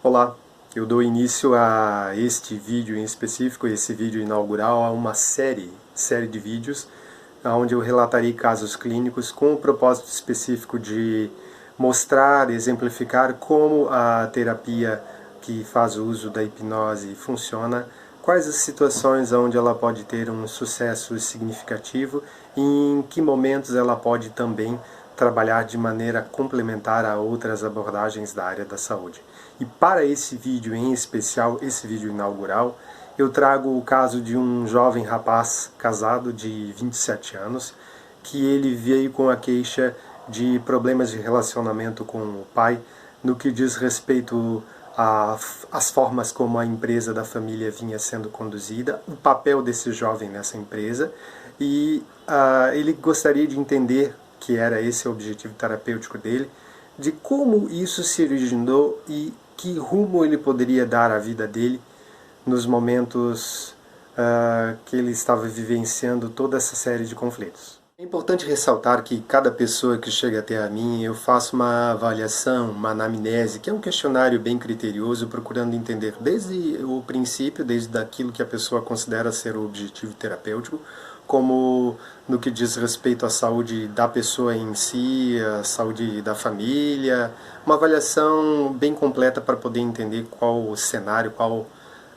Olá, eu dou início a este vídeo em específico, esse vídeo inaugural, a uma série de vídeos onde eu relatarei casos clínicos com o propósito específico de mostrar, exemplificar como a terapia que faz uso da hipnose funciona, quais as situações onde ela pode ter um sucesso significativo e em que momentos ela pode também trabalhar de maneira complementar a outras abordagens da área da saúde. E para esse vídeo em especial, esse vídeo inaugural, eu trago o caso de um jovem rapaz casado de 27 anos, que ele veio com a queixa de problemas de relacionamento com o pai, no que diz respeito às formas como a empresa da família vinha sendo conduzida, o papel desse jovem nessa empresa, e ele gostaria de entender, que era esse o objetivo terapêutico dele, de como isso se originou e que rumo ele poderia dar à vida dele nos momentos que ele estava vivenciando toda essa série de conflitos. É importante ressaltar que cada pessoa que chega até a mim, eu faço uma avaliação, uma anamnese, que é um questionário bem criterioso, procurando entender desde o princípio, desde aquilo que a pessoa considera ser o objetivo terapêutico, como no que diz respeito à saúde da pessoa em si, à saúde da família, uma avaliação bem completa para poder entender qual o cenário, qual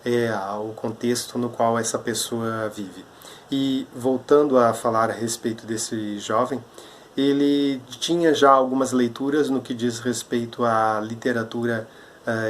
é o contexto no qual essa pessoa vive. E voltando a falar a respeito desse jovem, ele tinha já algumas leituras no que diz respeito à literatura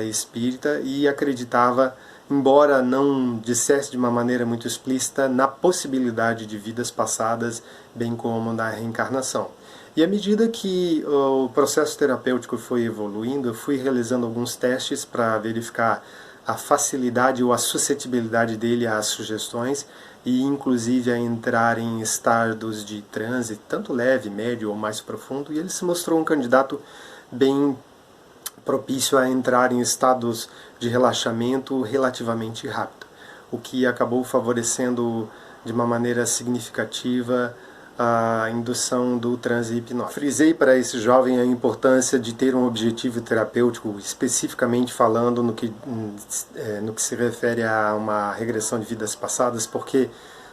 espírita e acreditava, embora não dissesse de uma maneira muito explícita, na possibilidade de vidas passadas, bem como na reencarnação. E à medida que o processo terapêutico foi evoluindo, eu fui realizando alguns testes para verificar a facilidade ou a suscetibilidade dele às sugestões e inclusive a entrar em estados de transe, tanto leve, médio ou mais profundo, e ele se mostrou um candidato bem propício a entrar em estados de relaxamento relativamente rápido, o que acabou favorecendo de uma maneira significativa a indução do transe hipnótico. Frisei para esse jovem a importância de ter um objetivo terapêutico, especificamente falando no que se refere a uma regressão de vidas passadas, porque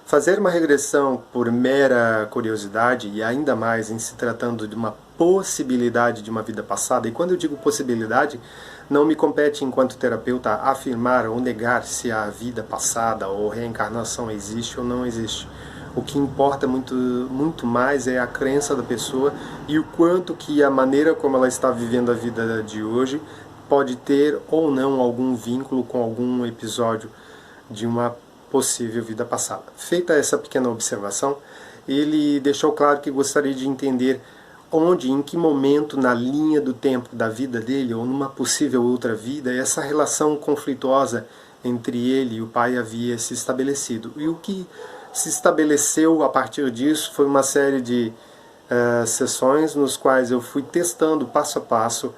fazer uma regressão por mera curiosidade, e ainda mais em se tratando de uma possibilidade de uma vida passada, e quando eu digo possibilidade, não me compete enquanto terapeuta afirmar ou negar se a vida passada ou reencarnação existe ou não existe. O que importa muito mais é a crença da pessoa e o quanto que a maneira como ela está vivendo a vida de hoje pode ter ou não algum vínculo com algum episódio de uma possível vida passada. Feita essa pequena observação, ele deixou claro que gostaria de entender onde, em que momento na linha do tempo da vida dele, ou numa possível outra vida, essa relação conflituosa entre ele e o pai havia se estabelecido. E o que se estabeleceu a partir disso foi uma série de sessões nos quais eu fui testando passo a passo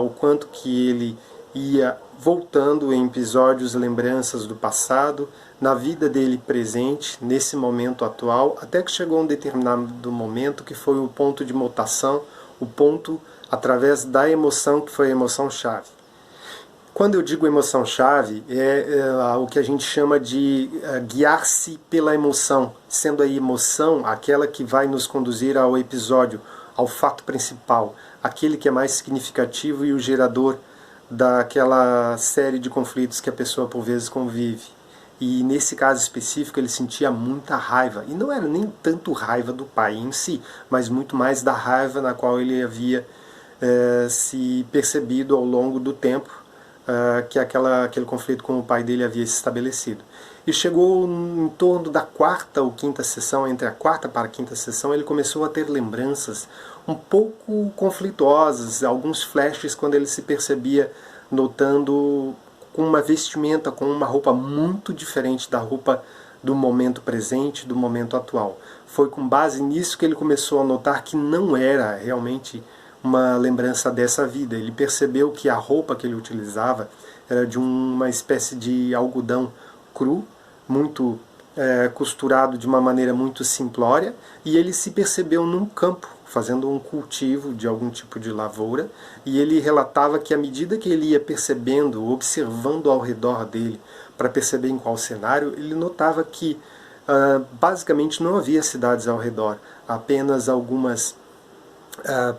o quanto que ele ia voltando em episódios, lembranças do passado, na vida dele presente, nesse momento atual, até que chegou um determinado momento que foi o ponto de mutação, o ponto através da emoção que foi a emoção-chave. Quando eu digo emoção-chave, é o que a gente chama de guiar-se pela emoção, sendo a emoção aquela que vai nos conduzir ao episódio, ao fato principal, aquele que é mais significativo e o gerador daquela série de conflitos que a pessoa por vezes convive. E nesse caso específico ele sentia muita raiva, e não era nem tanto raiva do pai em si, mas muito mais da raiva na qual ele havia se percebido ao longo do tempo que aquele conflito com o pai dele havia se estabelecido. E chegou em torno da quarta ou quinta sessão, entre a quarta para a quinta sessão, ele começou a ter lembranças um pouco conflituosas, alguns flashes quando ele se percebia notando com uma vestimenta, com uma roupa muito diferente da roupa do momento presente, do momento atual. Foi com base nisso que ele começou a notar que não era realmente uma lembrança dessa vida. Ele percebeu que a roupa que ele utilizava era de uma espécie de algodão cru, muito costurado de uma maneira muito simplória, e ele se percebeu num campo fazendo um cultivo de algum tipo de lavoura, e ele relatava que à medida que ele ia percebendo, observando ao redor dele, para perceber em qual cenário, ele notava que basicamente não havia cidades ao redor, apenas algumas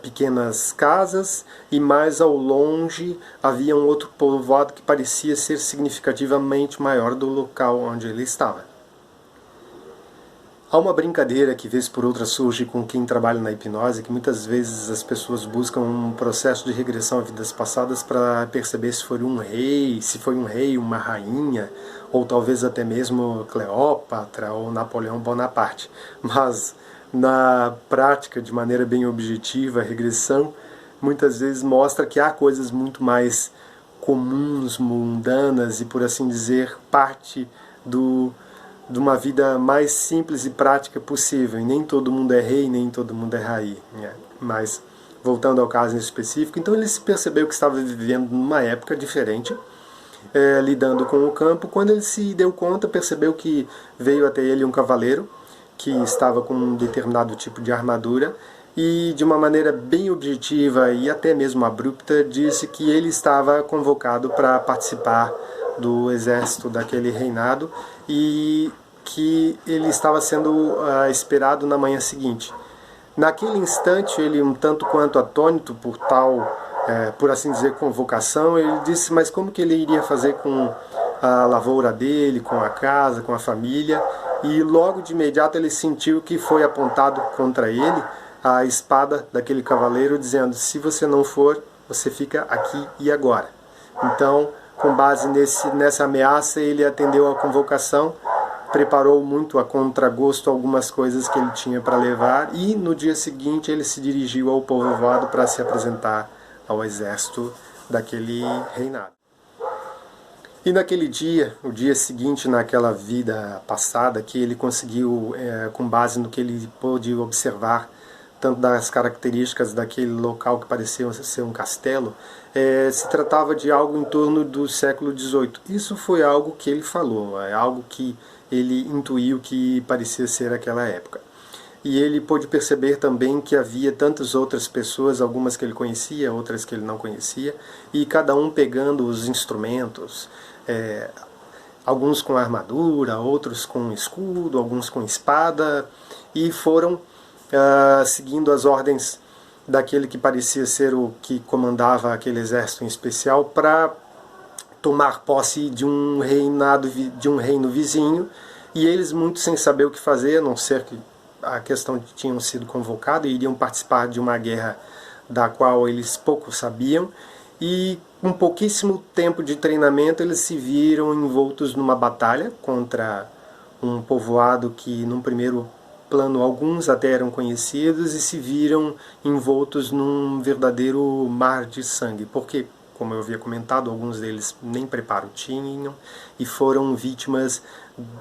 pequenas casas, e mais ao longe havia um outro povoado que parecia ser significativamente maior do local onde ele estava. Há uma brincadeira que vez por outra surge com quem trabalha na hipnose, que muitas vezes as pessoas buscam um processo de regressão a vidas passadas para perceber se foi um rei, uma rainha, ou talvez até mesmo Cleópatra ou Napoleão Bonaparte. Mas na prática, de maneira bem objetiva, a regressão muitas vezes mostra que há coisas muito mais comuns, mundanas e, por assim dizer, parte de uma vida mais simples e prática possível. E nem todo mundo é rei, nem todo mundo é rainha. Mas, voltando ao caso em específico, então ele se percebeu que estava vivendo numa época diferente, lidando com o campo. Quando ele se deu conta, percebeu que veio até ele um cavaleiro, que estava com um determinado tipo de armadura, e de uma maneira bem objetiva e até mesmo abrupta, disse que ele estava convocado para participar do exército daquele reinado e que ele estava sendo esperado na manhã seguinte. Naquele instante, ele, um tanto quanto atônito por tal, por assim dizer, convocação, ele disse, mas como que ele iria fazer com a lavoura dele, com a casa, com a família? E logo de imediato ele sentiu que foi apontado contra ele a espada daquele cavaleiro, dizendo, se você não for, você fica aqui e agora. Então, com base nessa ameaça, ele atendeu à convocação, preparou muito a contragosto algumas coisas que ele tinha para levar, e no dia seguinte ele se dirigiu ao povoado para se apresentar ao exército daquele reinado. E naquele dia, o dia seguinte, naquela vida passada, que ele conseguiu, com base no que ele pôde observar, tanto das características daquele local que parecia ser um castelo, se tratava de algo em torno do século XVIII. Isso foi algo que ele falou, é algo que ele intuiu que parecia ser aquela época. E ele pôde perceber também que havia tantas outras pessoas, algumas que ele conhecia, outras que ele não conhecia, e cada um pegando os instrumentos, alguns com armadura, outros com escudo, alguns com espada, e foram seguindo as ordens daquele que parecia ser o que comandava aquele exército em especial, para tomar posse de um reino vizinho, e eles muito sem saber o que fazer, a não ser que a questão de tinham sido convocados e iriam participar de uma guerra da qual eles pouco sabiam, e com pouquíssimo tempo de treinamento eles se viram envoltos numa batalha contra um povoado que num primeiro plano alguns até eram conhecidos, e se viram envoltos num verdadeiro mar de sangue, porque, como eu havia comentado, alguns deles nem preparo tinham e foram vítimas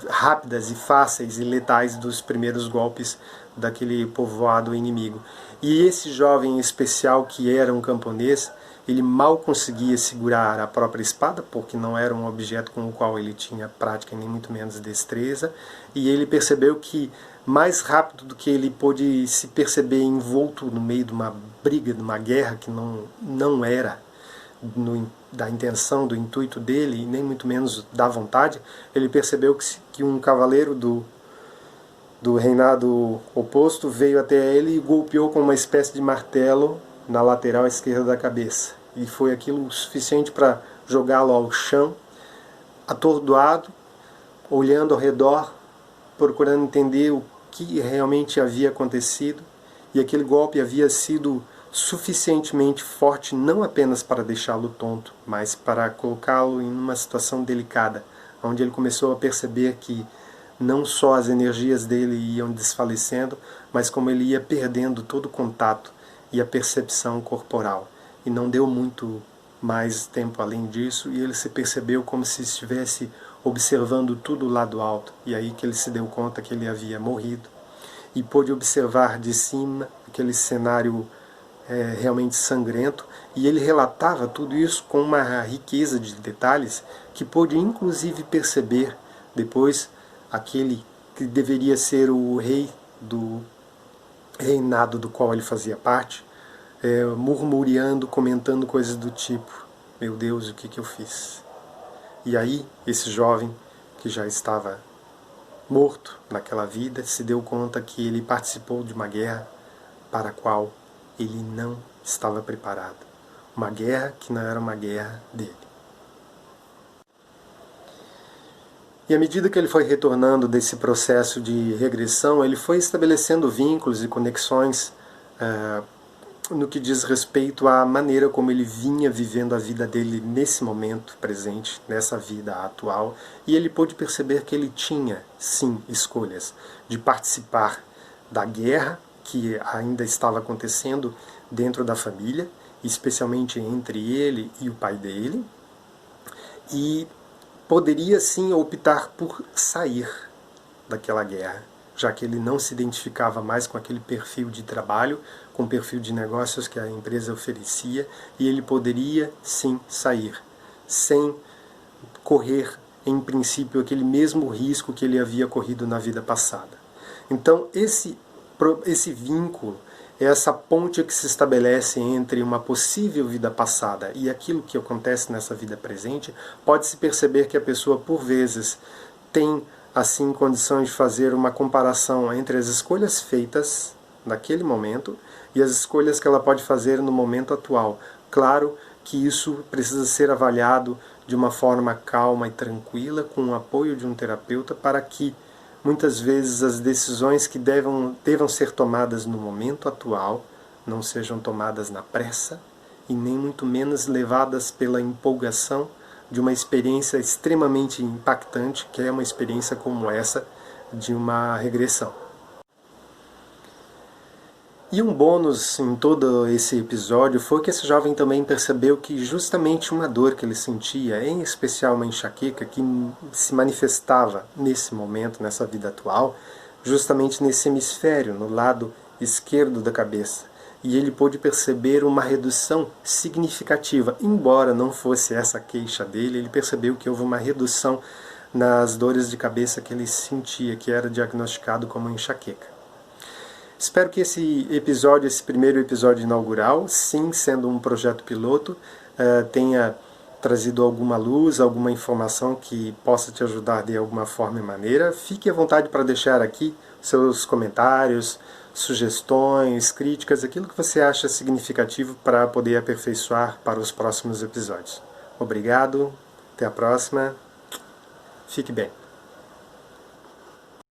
rápidas e fáceis e letais dos primeiros golpes daquele povoado inimigo. E esse jovem em especial, que era um camponês, ele mal conseguia segurar a própria espada, porque não era um objeto com o qual ele tinha prática, nem muito menos destreza, e ele percebeu que mais rápido do que ele pôde se perceber envolto no meio de uma briga, de uma guerra que não era da intenção, do intuito dele, e nem muito menos da vontade, ele percebeu que um cavaleiro do reinado oposto veio até ele e golpeou com uma espécie de martelo na lateral esquerda da cabeça. E foi aquilo o suficiente para jogá-lo ao chão, atordoado, olhando ao redor, procurando entender o que realmente havia acontecido. E aquele golpe havia sido suficientemente forte não apenas para deixá-lo tonto, mas para colocá-lo em uma situação delicada, onde ele começou a perceber que não só as energias dele iam desfalecendo, mas como ele ia perdendo todo o contato e a percepção corporal. E não deu muito mais tempo além disso, e ele se percebeu como se estivesse observando tudo lá do alto, e aí que ele se deu conta que ele havia morrido, e pôde observar de cima aquele cenário realmente sangrento, e ele relatava tudo isso com uma riqueza de detalhes que pôde inclusive perceber depois aquele que deveria ser o rei reinado do qual ele fazia parte, murmurando, comentando coisas do tipo: meu Deus, o que eu fiz? E aí, esse jovem, que já estava morto naquela vida, se deu conta que ele participou de uma guerra para a qual ele não estava preparado. Uma guerra que não era uma guerra dele. E à medida que ele foi retornando desse processo de regressão, ele foi estabelecendo vínculos e conexões no que diz respeito à maneira como ele vinha vivendo a vida dele nesse momento presente, nessa vida atual, e ele pôde perceber que ele tinha, sim, escolhas de participar da guerra que ainda estava acontecendo dentro da família, especialmente entre ele e o pai dele, e poderia sim optar por sair daquela guerra, já que ele não se identificava mais com aquele perfil de trabalho, com o perfil de negócios que a empresa oferecia, e ele poderia sim sair, sem correr, em princípio, aquele mesmo risco que ele havia corrido na vida passada. Então, esse vínculo, essa ponte que se estabelece entre uma possível vida passada e aquilo que acontece nessa vida presente, pode-se perceber que a pessoa, por vezes, tem assim condições de fazer uma comparação entre as escolhas feitas naquele momento e as escolhas que ela pode fazer no momento atual. Claro que isso precisa ser avaliado de uma forma calma e tranquila, com o apoio de um terapeuta, para que muitas vezes as decisões que devam ser tomadas no momento atual não sejam tomadas na pressa e nem muito menos levadas pela empolgação de uma experiência extremamente impactante, que é uma experiência como essa de uma regressão. E um bônus em todo esse episódio foi que esse jovem também percebeu que justamente uma dor que ele sentia, em especial uma enxaqueca que se manifestava nesse momento, nessa vida atual, justamente nesse hemisfério, no lado esquerdo da cabeça. E ele pôde perceber uma redução significativa, embora não fosse essa a queixa dele, ele percebeu que houve uma redução nas dores de cabeça que ele sentia, que era diagnosticado como enxaqueca. Espero que esse episódio, esse primeiro episódio inaugural, sim, sendo um projeto piloto, tenha trazido alguma luz, alguma informação que possa te ajudar de alguma forma e maneira. Fique à vontade para deixar aqui seus comentários, sugestões, críticas, aquilo que você acha significativo para poder aperfeiçoar para os próximos episódios. Obrigado, até a próxima, fique bem.